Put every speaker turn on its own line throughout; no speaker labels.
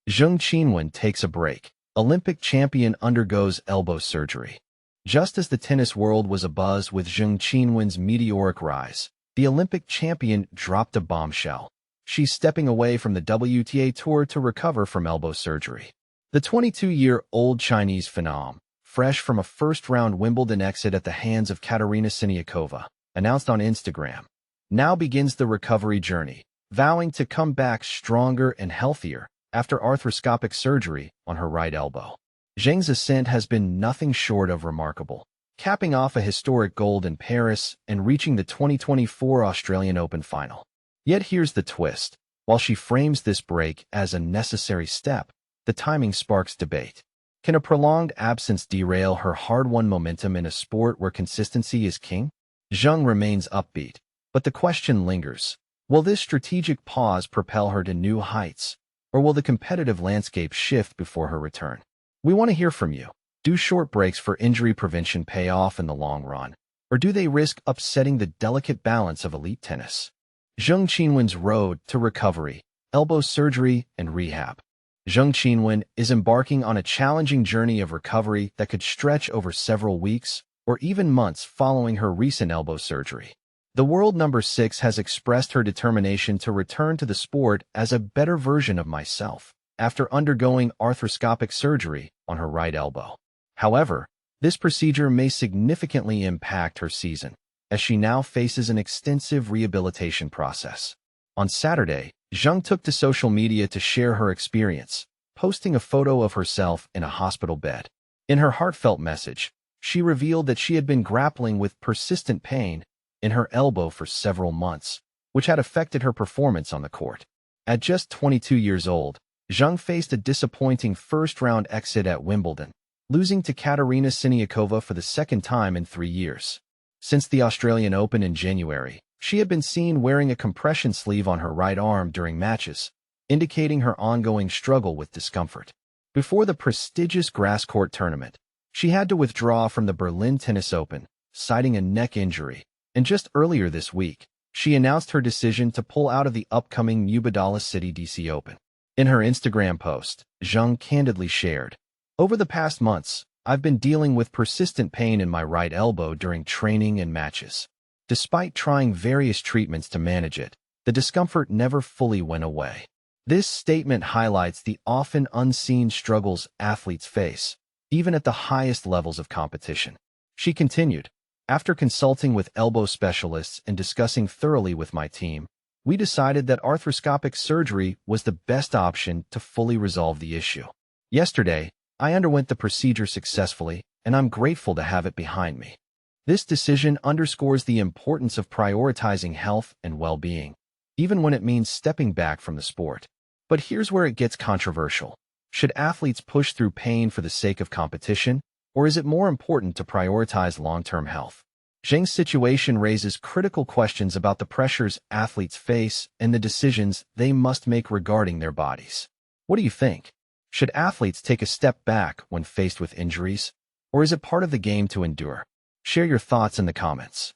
Zheng Qinwen takes a break. Olympic champion undergoes elbow surgery. Just as the tennis world was abuzz with Zheng Qinwen's meteoric rise, the Olympic champion dropped a bombshell. She's stepping away from the WTA Tour to recover from elbow surgery. The 22-year-old Chinese phenom, fresh from a first-round Wimbledon exit at the hands of Katerina Siniakova, announced on Instagram, now begins the recovery journey, vowing to come back stronger and healthier after arthroscopic surgery on her right elbow. Zheng's ascent has been nothing short of remarkable, capping off a historic gold in Paris and reaching the 2024 Australian Open final. Yet here's the twist. While she frames this break as a necessary step, the timing sparks debate. Can a prolonged absence derail her hard-won momentum in a sport where consistency is king? Zheng remains upbeat, but the question lingers. Will this strategic pause propel her to new heights, or will the competitive landscape shift before her return? We want to hear from you. Do short breaks for injury prevention pay off in the long run, or do they risk upsetting the delicate balance of elite tennis? Zheng Qinwen's road to recovery, elbow surgery, and rehab. Zheng Qinwen is embarking on a challenging journey of recovery that could stretch over several weeks or even months following her recent elbow surgery. The world number 6 has expressed her determination to return to the sport as a better version of myself after undergoing arthroscopic surgery on her right elbow. However, this procedure may significantly impact her season, as she now faces an extensive rehabilitation process. On Saturday, Zheng took to social media to share her experience, posting a photo of herself in a hospital bed. In her heartfelt message, she revealed that she had been grappling with persistent pain in her elbow for several months, which had affected her performance on the court. At just 22 years old, Zheng faced a disappointing first-round exit at Wimbledon, losing to Katerina Siniakova for the second time in 3 years. Since the Australian Open in January, she had been seen wearing a compression sleeve on her right arm during matches, indicating her ongoing struggle with discomfort. Before the prestigious grass court tournament, she had to withdraw from the Berlin Tennis Open, citing a neck injury, and just earlier this week, she announced her decision to pull out of the upcoming Mubadala City DC Open. In her Instagram post, Zheng candidly shared, "Over the past months, I've been dealing with persistent pain in my right elbow during training and matches. Despite trying various treatments to manage it, the discomfort never fully went away." This statement highlights the often unseen struggles athletes face, even at the highest levels of competition. She continued, "After consulting with elbow specialists and discussing thoroughly with my team, we decided that arthroscopic surgery was the best option to fully resolve the issue. Yesterday, I underwent the procedure successfully, and I'm grateful to have it behind me." This decision underscores the importance of prioritizing health and well-being, even when it means stepping back from the sport. But here's where it gets controversial. Should athletes push through pain for the sake of competition, or is it more important to prioritize long-term health? Zheng's situation raises critical questions about the pressures athletes face and the decisions they must make regarding their bodies. What do you think? Should athletes take a step back when faced with injuries, or is it part of the game to endure? Share your thoughts in the comments.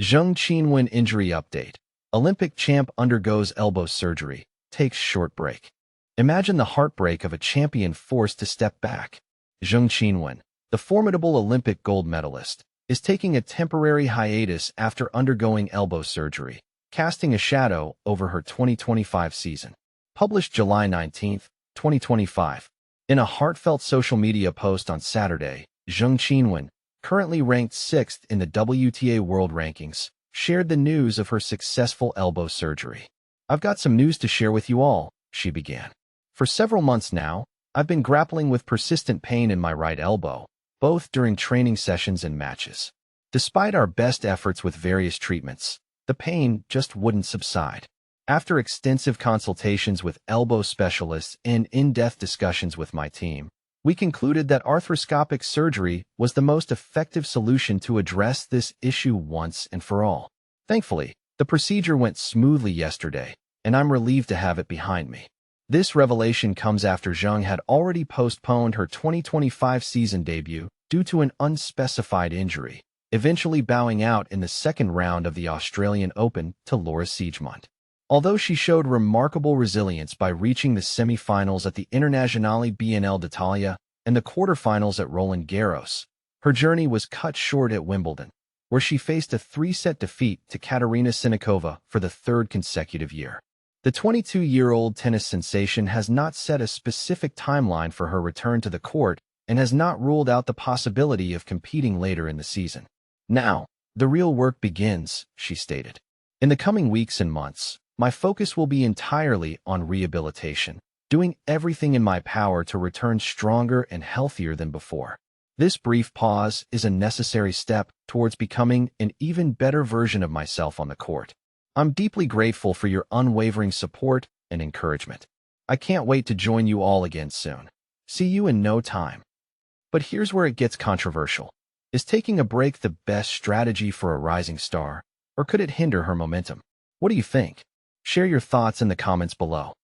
Zheng Qinwen injury update. Olympic champ undergoes elbow surgery, takes short break. Imagine the heartbreak of a champion forced to step back. Zheng Qinwen, the formidable Olympic gold medalist, is taking a temporary hiatus after undergoing elbow surgery, casting a shadow over her 2025 season. Published July 19, 2025. In a heartfelt social media post on Saturday, Zheng Qinwen, currently ranked 6th in the WTA World Rankings, shared the news of her successful elbow surgery. "I've got some news to share with you all," she began. "For several months now, I've been grappling with persistent pain in my right elbow, both during training sessions and matches. Despite our best efforts with various treatments, the pain just wouldn't subside. After extensive consultations with elbow specialists and in-depth discussions with my team, we concluded that arthroscopic surgery was the most effective solution to address this issue once and for all. Thankfully, the procedure went smoothly yesterday, and I'm relieved to have it behind me." This revelation comes after Zheng had already postponed her 2025 season debut due to an unspecified injury, eventually bowing out in the second round of the Australian Open to Laura Siegemund. Although she showed remarkable resilience by reaching the semifinals at the Internazionale BNL d'Italia and the quarterfinals at Roland Garros, her journey was cut short at Wimbledon, where she faced a 3-set defeat to Katerina Siniakova for the third consecutive year. The 22-year-old tennis sensation has not set a specific timeline for her return to the court and has not ruled out the possibility of competing later in the season. "Now, the real work begins," she stated. "In the coming weeks and months, my focus will be entirely on rehabilitation, doing everything in my power to return stronger and healthier than before. This brief pause is a necessary step towards becoming an even better version of myself on the court. I'm deeply grateful for your unwavering support and encouragement. I can't wait to join you all again soon. See you in no time." But here's where it gets controversial. Is taking a break the best strategy for a rising star, or could it hinder her momentum? What do you think? Share your thoughts in the comments below.